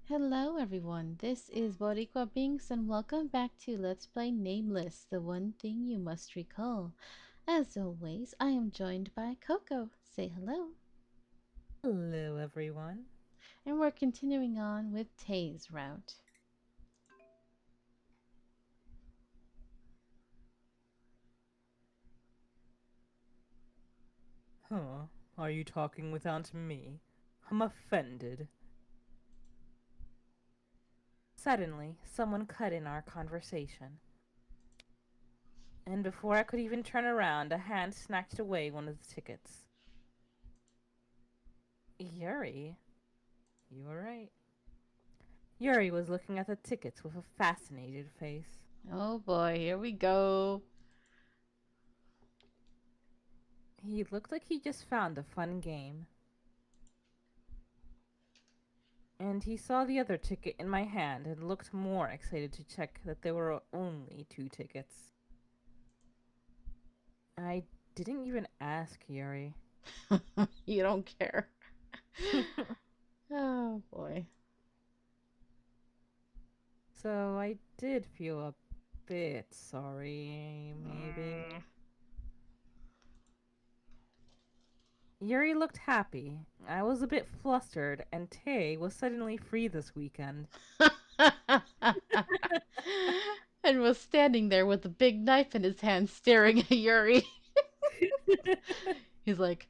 Hello everyone, this is Boricua Binks and welcome back to Let's Play Nameless, the one thing you must recall. As always, I am joined by Coco. Say hello. Hello, everyone. And we're continuing on with Tay's route. Huh? Are you talking without me? I'm offended. Suddenly, someone cut in our conversation. And before I could even turn around, a hand snatched away one of the tickets. Yuri. You were right. Yuri was looking at the tickets with a fascinated face. Oh boy, here we go. He looked like he just found a fun game. And he saw the other ticket in my hand and looked more excited to check that there were only two tickets. I didn't even ask Yuri. You don't care. Oh boy. So I did feel a bit sorry, maybe. Yuri looked happy. I was a bit flustered, and Tay was suddenly free this weekend. And was standing there with a big knife in his hand staring at Yuri. He's like,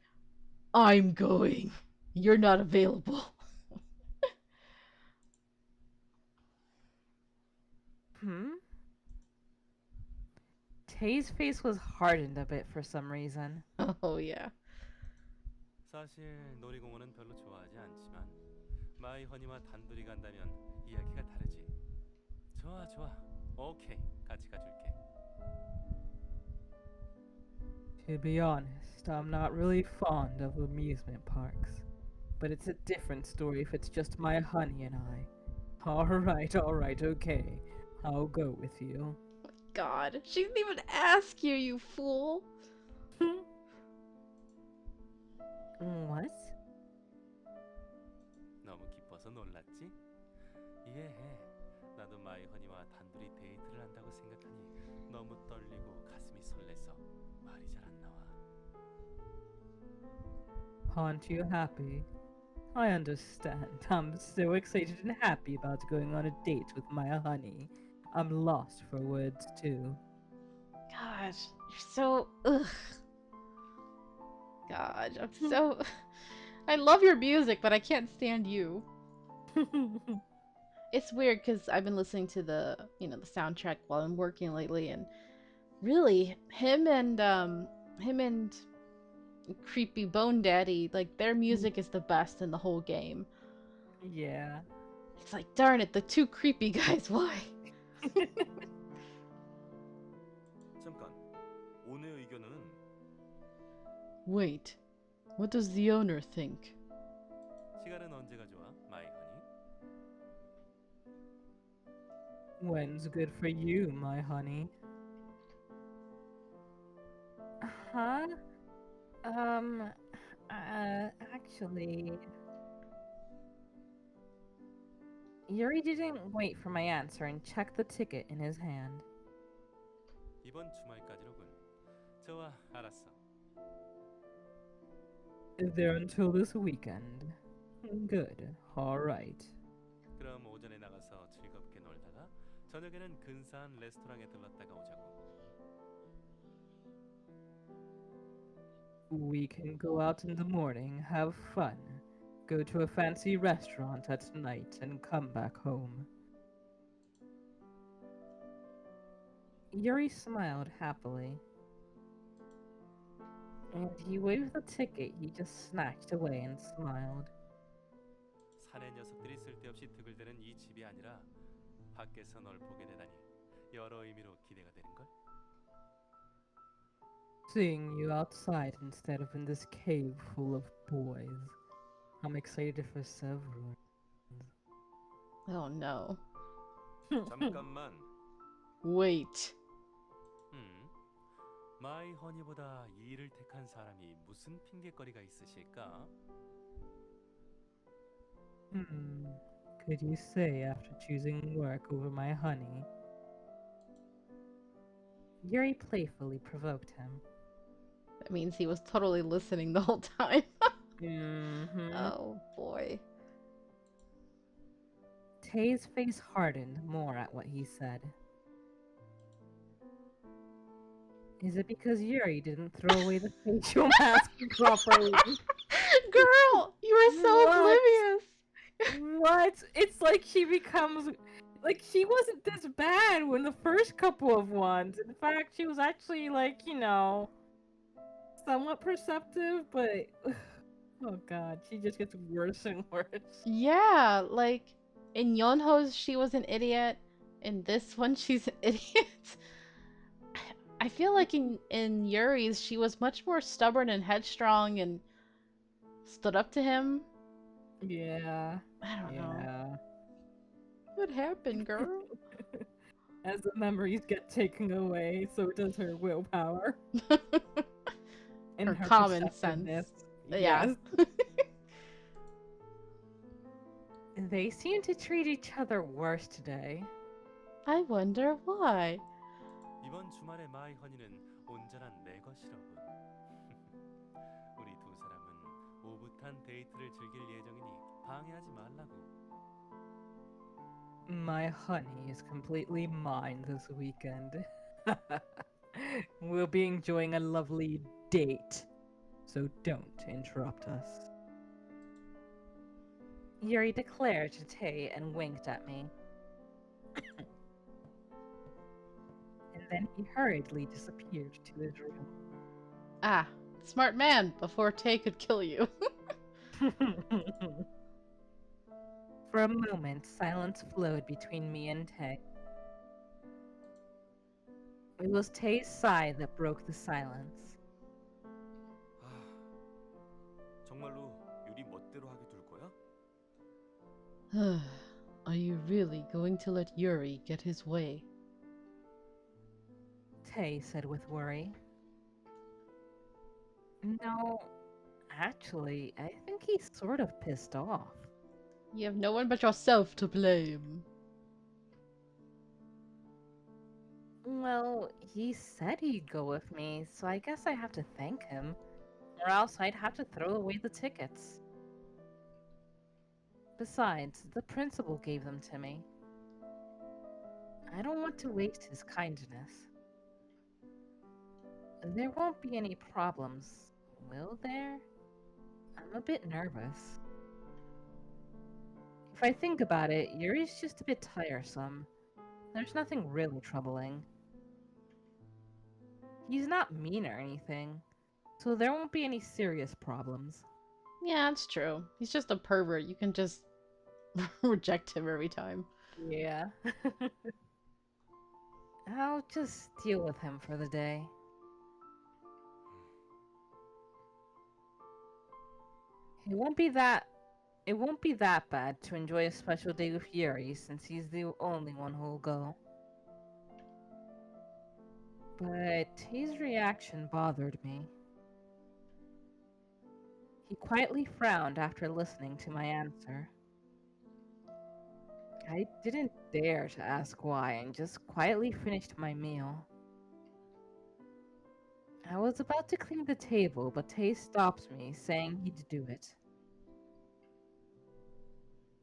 I'm going. You're not available. Hmm? Tay's face was hardened a bit for some reason. Oh, yeah. 사실 놀이공원은 별로 좋아하지 않지만 마이 허니와 단둘이 간다면 이야기가 다르지. 좋아, 좋아. 오케이, 같이 가줄게. To be honest, I'm not really fond of amusement parks. But it's a different story if it's just my honey and I. Alright, okay. I'll go with you. God, she didn't even ask you, you fool. What? 너무 기뻐서 놀랐지? 이해해. 나도 마이 허니와 단둘이 데이트를 한다고 생각하니 너무 떨리고 가슴이 설레서 말이 잘 안 나와. Aren't you happy? I understand. I'm so excited and happy about going on a date with my honey. I'm lost for words too. Gosh, you're so. Ugh. God, I'm so. I love your music, but I can't stand you. It's weird because I've been listening to the soundtrack while I'm working lately, and really, him and Creepy Bone Daddy, like their music is the best in the whole game. Yeah. It's like, darn it, the two creepy guys. Why? 잠깐. 오늘 의견은 Wait, what does the owner think? 시간은 언제가 좋아, 마이 허니? When's good for you, my honey? Huh? Um, actually, Yuri didn't wait for my answer and checked the ticket in his hand. 이번 주말까지로군. 좋아, 알았어. There until this weekend. Good. Alright. 그럼 오전에 나가서 즐겁게 놀다가 저녁에는 근사한 레스토랑에 들렀다가 오자고. We can go out in the morning, have fun, go to a fancy restaurant at night, and come back home. Yuri smiled happily, and he waved the ticket he just snatched away and smiled. 사내 녀석들이 쓸데없이 드글대는 이 집이 아니라 밖에서 널 보게 되다니 여러 의미로 기대가 되는걸? Seeing you outside instead of in this cave full of boys. I'm excited for several. Oh no. 잠깐만. Wait. 음, 마이 허니보다 이 일을 택한 사람이 무슨 핑계거리가 있으실까? Hmm. could you say after choosing work over my honey? Yuri playfully provoked him. That means he was totally listening the whole time. Mm-hmm. Oh boy. Tay's face hardened more at what he said. Is it because Yuri didn't throw away the facial mask properly? Girl, you were so What? oblivious. What? It's like she becomes like she wasn't this bad when the first couple of ones. In fact, she was actually like, somewhat perceptive, but oh god, she just gets worse and worse. Yeah, like in Yonho's she was an idiot. In this one she's an idiot. I feel like in Yuri's she was much more stubborn and headstrong and stood up to him. Yeah. I don't know. Yeah. What happened, girl? As the memories get taken away, so does her willpower and Her her common sense. perceptiveness. Yeah. Yes. They seem to treat each other worse today. I wonder why. 이번 주말에 마이 허니는 온전한 내 것이로군. 우리 두 사람은 오붓한 데이트를 즐길 예정이니 방해하지 말라고. My honey is completely mine this weekend. We'll be enjoying a lovely date, so don't interrupt us. Yuri declared to Tay and winked at me. And then he hurriedly disappeared to his room. Ah, smart man, before Tay could kill you. For a moment, silence flowed between me and Tay. It was Tay's sigh that broke the silence. 정말로 유리 멋대로 하게 둘 거야? Are you really going to let Yuri get his way? Tay said with worry. No, actually, I think he's sort of pissed off. You have no one but yourself to blame. Well, he said he'd go with me, so I guess I have to thank him. Or else I'd have to throw away the tickets. Besides, the principal gave them to me. I don't want to waste his kindness. There won't be any problems, will there? I'm a bit nervous. If I think about it, Yuri's just a bit tiresome. There's nothing really troubling. He's not mean or anything, so there won't be any serious problems. Yeah, that's true. He's just a pervert. You can just reject him every time. Yeah. I'll just deal with him for the day. It won't be that bad to enjoy a special day with Yuri since he's the only one who'll go. But his reaction bothered me. He quietly frowned after listening to my answer. I didn't dare to ask why and just quietly finished my meal. I was about to clean the table, but Tay stopped me, saying he'd do it.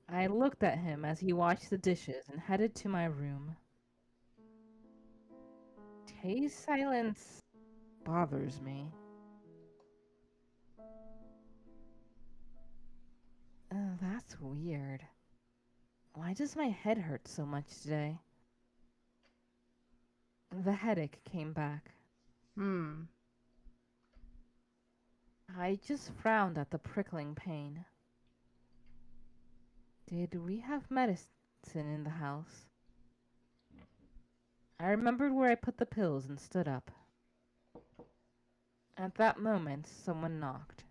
I looked at him as he washed the dishes and headed to my room. Tay's silence bothers me. That's weird. Why does my head hurt so much today? The headache came back. I just frowned at the prickling pain. Did we have medicine in the house? I remembered where I put the pills and stood up. At that moment, someone knocked.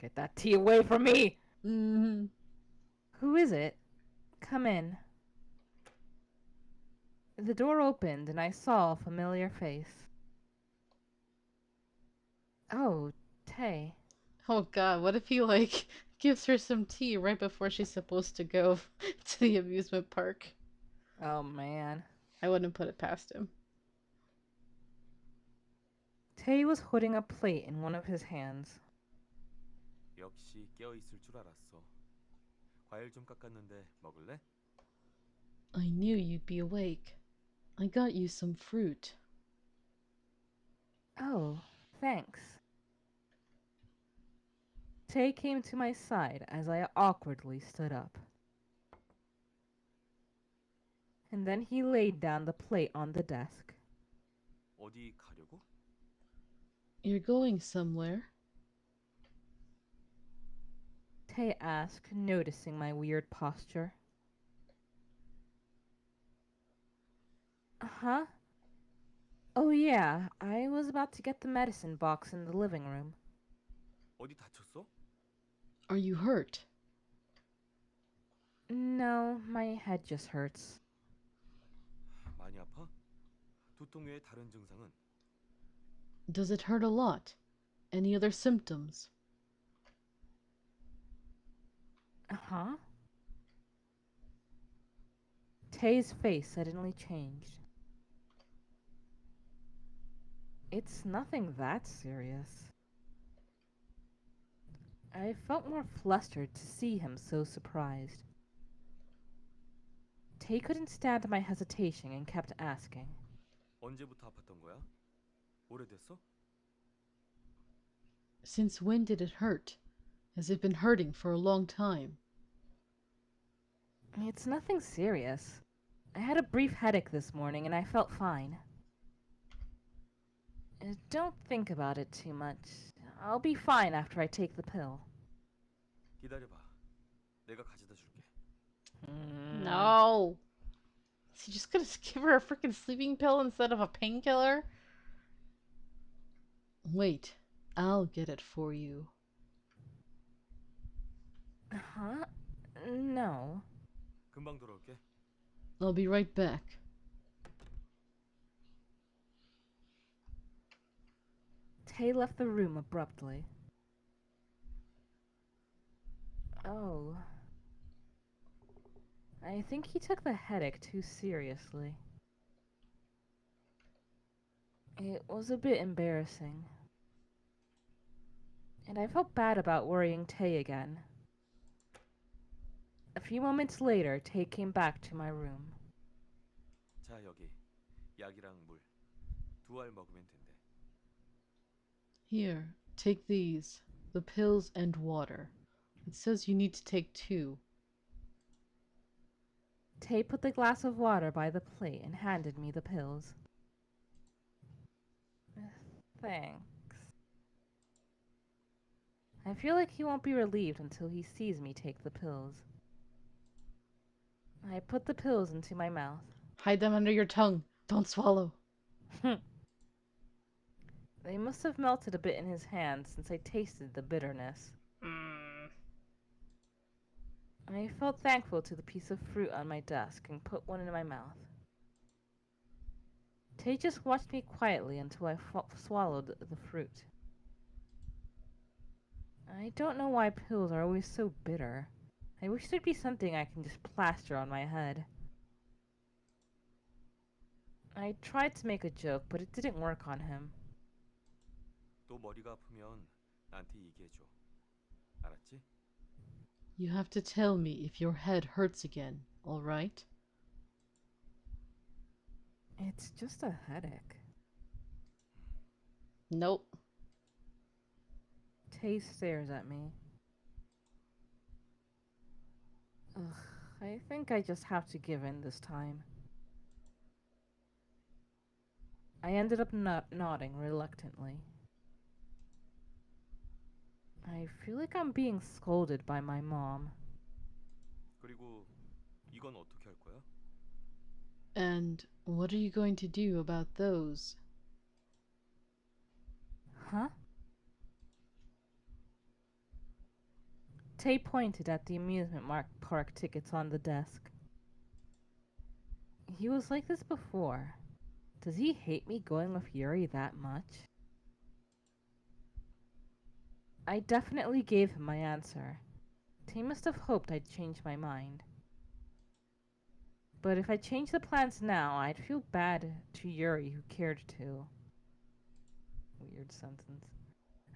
Get that tea away from me! Mm-hmm. Who is it? Come in. The door opened and I saw a familiar face. Oh, Tay. Oh god, what if he like Gives her some tea right before she's supposed to go to the amusement park. Oh man. I wouldn't put it past him. Tay was holding a plate in one of his hands. 역시 깨어 있을 줄 알았어. 과일 좀 깎았는데 먹을래? I knew you'd be awake. I got you some fruit. Oh, thanks. Tay came to my side as I awkwardly stood up. And then he laid down the plate on the desk. 어디 가려고? You're going somewhere? Tay asked, noticing my weird posture. Huh? Oh yeah, I was about to get the medicine box in the living room. 어디 다쳤어? Are you hurt? No, my head just hurts. 많이 아파? 두통 외에 다른 증상은? Does it hurt a lot? Any other symptoms? Huh? Tay's face suddenly changed. It's nothing that serious. I felt more flustered to see him so surprised. Tay couldn't stand my hesitation and kept asking. 언제부터 아팠던 거야? 오래됐어? Since when did it hurt? Has it been hurting for a long time? It's nothing serious. I had a brief headache this morning and I felt fine. Don't think about it too much. I'll be fine after I take the pill. 기다려봐. 내가 가져다 줄게. No. Is he just gonna give her a freaking sleeping pill instead of a painkiller? Wait, I'll get it for you. Huh? No. 금방 돌아올게. I'll be right back. Tay left the room abruptly. Oh. I think he took the headache too seriously. It was a bit embarrassing. And I felt bad about worrying Tay again. A few moments later, Tay came back to my room. 자, 여기. 약이랑 물. 2알 먹으면 된대. Here, take these. The pills and water. It says you need to take 2. Tay put the glass of water by the plate and handed me the pills. Thanks. I feel like he won't be relieved until he sees me take the pills. I put the pills into my mouth. Hide them under your tongue. Don't swallow. They must have melted a bit in his hand since I tasted the bitterness. I felt thankful to the piece of fruit on my desk and put one in my mouth. Tay just watched me quietly until I swallowed the fruit. I don't know why pills are always so bitter. I wish there'd be something I can just plaster on my head. I tried to make a joke, but it didn't work on him. 또 머리가 아프면 나한테 얘기해줘. 알았지? You have to tell me if your head hurts again, alright? It's just a headache. Nope. Tay stares at me. Ugh, I think I just have to give in this time. I ended up nodding reluctantly. I feel like I'm being scolded by my mom. 그리고 이건 어떻게 할 거야? And what are you going to do about those? Huh? Tay pointed at the amusement park tickets on the desk. He was like this before. Does he hate me going with Yuri that much? I definitely gave him my answer. Tay must have hoped I'd change my mind. But if I changed the plans now, I'd feel bad to Yuri who cared to. Weird sentence.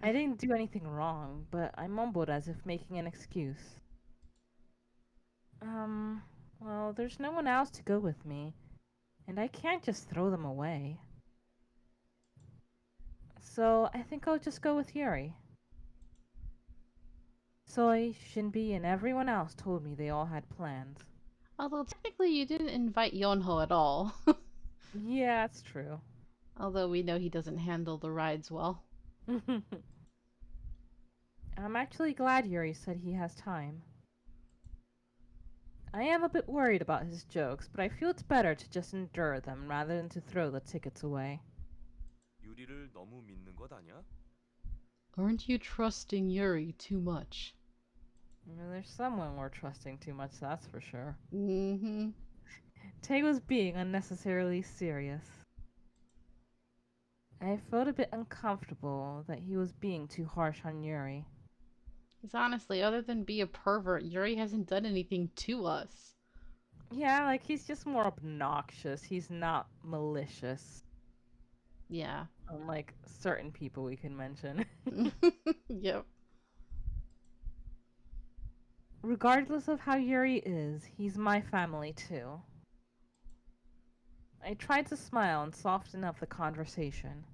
I didn't do anything wrong, but I mumbled as if making an excuse. Well, there's no one else to go with me, and I can't just throw them away. So I think I'll just go with Yuri. Soy, Shinbi, and everyone else told me they all had plans. Although technically you didn't invite Yonho at all. Yeah, it's true. Although we know he doesn't handle the rides well. I'm actually glad Yuri said he has time. I am a bit worried about his jokes, but I feel it's better to just endure them rather than to throw the tickets away. 유리를 너무 믿는 것 아니야? Aren't you trusting Yuri too much? There's someone we're trusting too much, that's for sure. Mm-hmm. Tay was being unnecessarily serious. I felt a bit uncomfortable that he was being too harsh on Yuri. Because honestly, other than be a pervert, Yuri hasn't done anything to us. Yeah, like he's just more obnoxious. He's not malicious. Yeah. Unlike certain people we can mention. Yep. Regardless of how Yuri is, he's my family too. I tried to smile and soften up the conversation.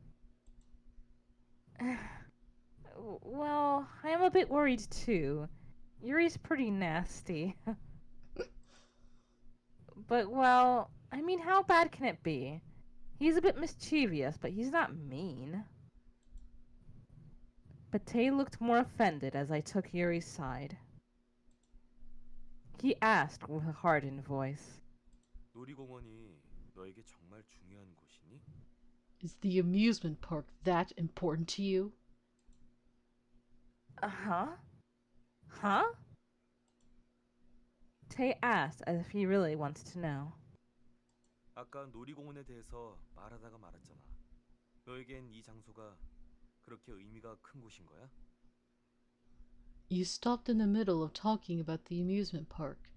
Well, I am a bit worried too. Yuri's pretty nasty. But, well, I mean, how bad can it be? He's a bit mischievous, but he's not mean. But Tay looked more offended as I took Yuri's side. He asked with a hardened voice. 놀이공원이 너에게 정말 중요한 곳이니? Is the amusement park that important to you? Uh-huh? Huh? Tay asked as if he really wants to know. 아까 놀이공원에 대해서 말하다가 말았잖아. 너에겐 이 장소가 그렇게 의미가 큰 곳인 거야? You stopped in the middle of talking about the amusement park.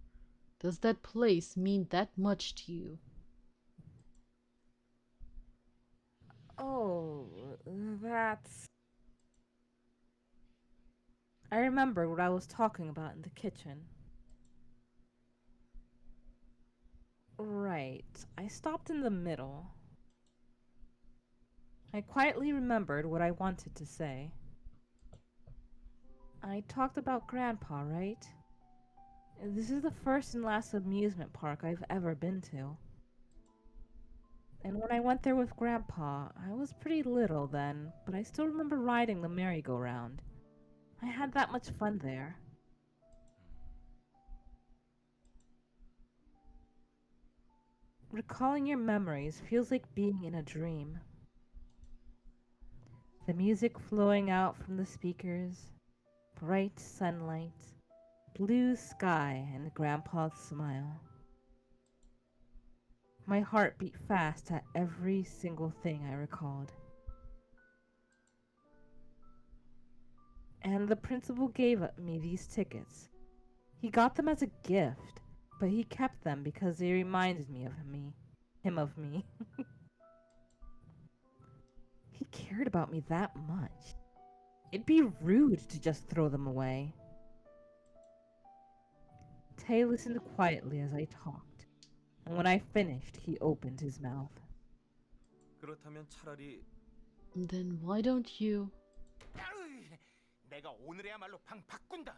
Does that place mean that much to you? Oh, that's... I remembered what I was talking about in the kitchen. Right, I stopped in the middle. I quietly remembered what I wanted to say. I talked about Grandpa, right? This is the first and last amusement park I've ever been to. And when I went there with Grandpa, I was pretty little then, but I still remember riding the merry-go-round. I had that much fun there. Recalling your memories feels like being in a dream. The music flowing out from the speakers, bright sunlight, blue sky, and Grandpa's smile. My heart beat fast at every single thing I recalled. And the principal gave me these tickets. He got them as a gift, but he kept them because they reminded me of him of me. He cared about me that much. It'd be rude to just throw them away. Tay listened quietly as I talked, and when I finished, he opened his mouth. 그렇다면 차라리 Then why don't you? 내가 오늘에야말로 방 바꾼다.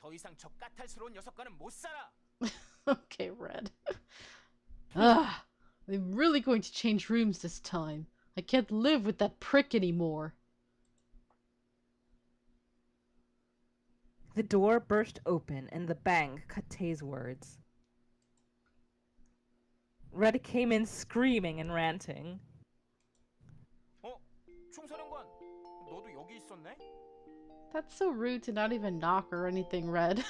더 이상 저 까탈스러운 녀석과는 못 살아. Okay, Red. Ah, I'm really going to change rooms this time. I can't live with that prick anymore. The door burst open, and the bang cut Tay's words. Red came in screaming and ranting. 총사령관, 너도 여기 있었네? That's so rude to not even knock or anything, Red.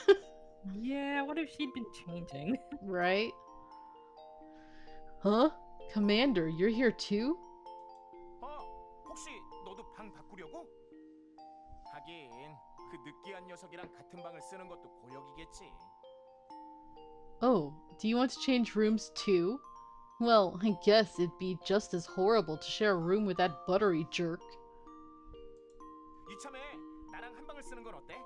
Yeah, what if she'd been changing? Right? Huh? Commander, you're here too? 혹시 너도 방 바꾸려고? 하긴 그 느끼한 녀석이랑 같은 방을 쓰는 것도 고역이겠지. Oh, do you want to change rooms too? Well, I guess it'd be just as horrible to share a room with that buttery jerk. 이참에 나랑 한 방을 쓰는 건 어때?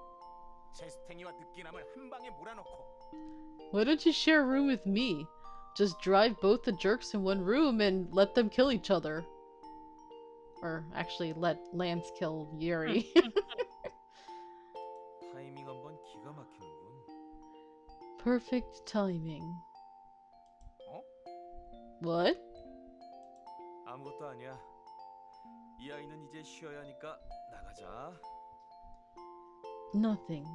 제스탱이와 느끼남을 한 방에 몰아넣고. Why don't you share a room with me? Just drive both the jerks in one room and let them kill each other. Or actually, let Lance kill Yuri. 타이밍 한번 기가 막히는군. Perfect timing. 어? What? 아무것도 아니야. 이 아이는 이제 쉬어야 하니까 나가자. Nothing.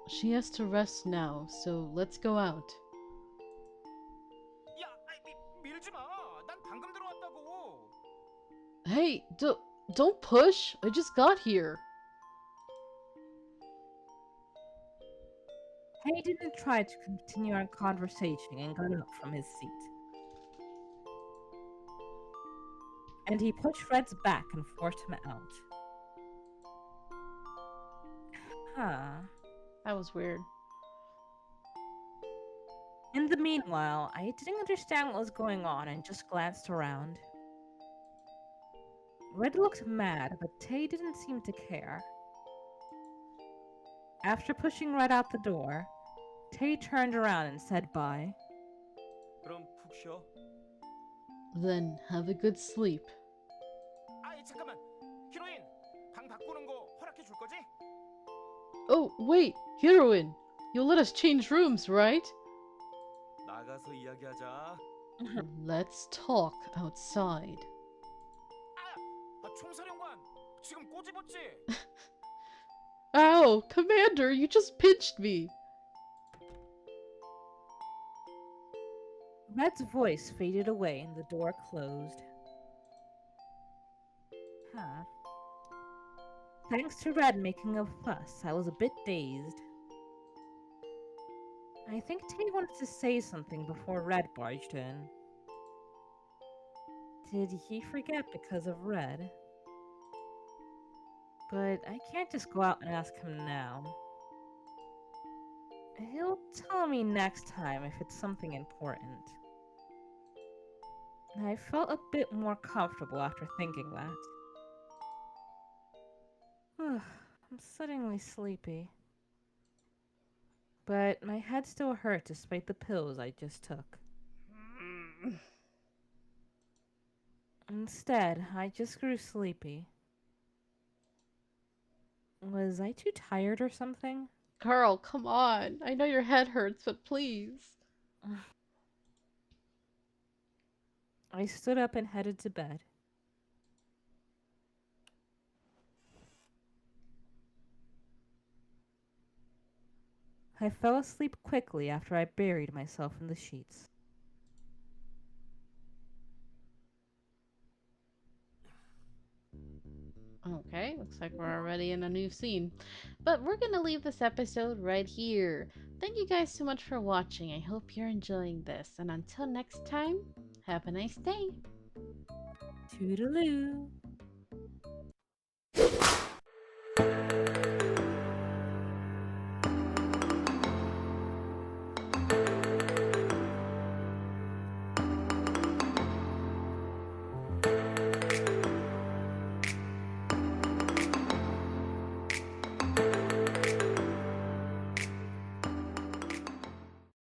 She has to rest now, so let's go out. 야, 밀지 마. 난 방금 들어왔다고. Hey, don't push. I just got here. He didn't try to continue our conversation and got up from his seat. And he pushed Red's back and forced him out. Huh. That was weird. In the meanwhile, I didn't understand what was going on and just glanced around. Red looked mad, but Tay didn't seem to care. After pushing Red out the door, Tay turned around and said bye. 그럼 푹 쉬어. Then have a good sleep. 아이 잠깐만. 히로인, 방 바꾸는 거 허락해 줄 거지? Oh, wait, Heroine! You'll let us change rooms, right? 나가서 이야기하자. Let's talk outside. 총사령관, 지금 꼬집었지? Ow! Commander, you just pinched me! Red's voice faded away and the door closed. Huh. Thanks to Red making a fuss, I was a bit dazed. I think Tay wanted to say something before Red barged in. Did he forget because of Red? But I can't just go out and ask him now. He'll tell me next time if it's something important. I felt a bit more comfortable after thinking that. I'm suddenly sleepy. But my head still hurt despite the pills I just took. Instead, I just grew sleepy. Was I too tired or something? Carl, come on. I know your head hurts, but please. I stood up and headed to bed. I fell asleep quickly after I buried myself in the sheets. Okay, looks like we're already in a new scene. But we're gonna leave this episode right here. Thank you guys so much for watching. I hope you're enjoying this. And until next time, have a nice day. Toodaloo!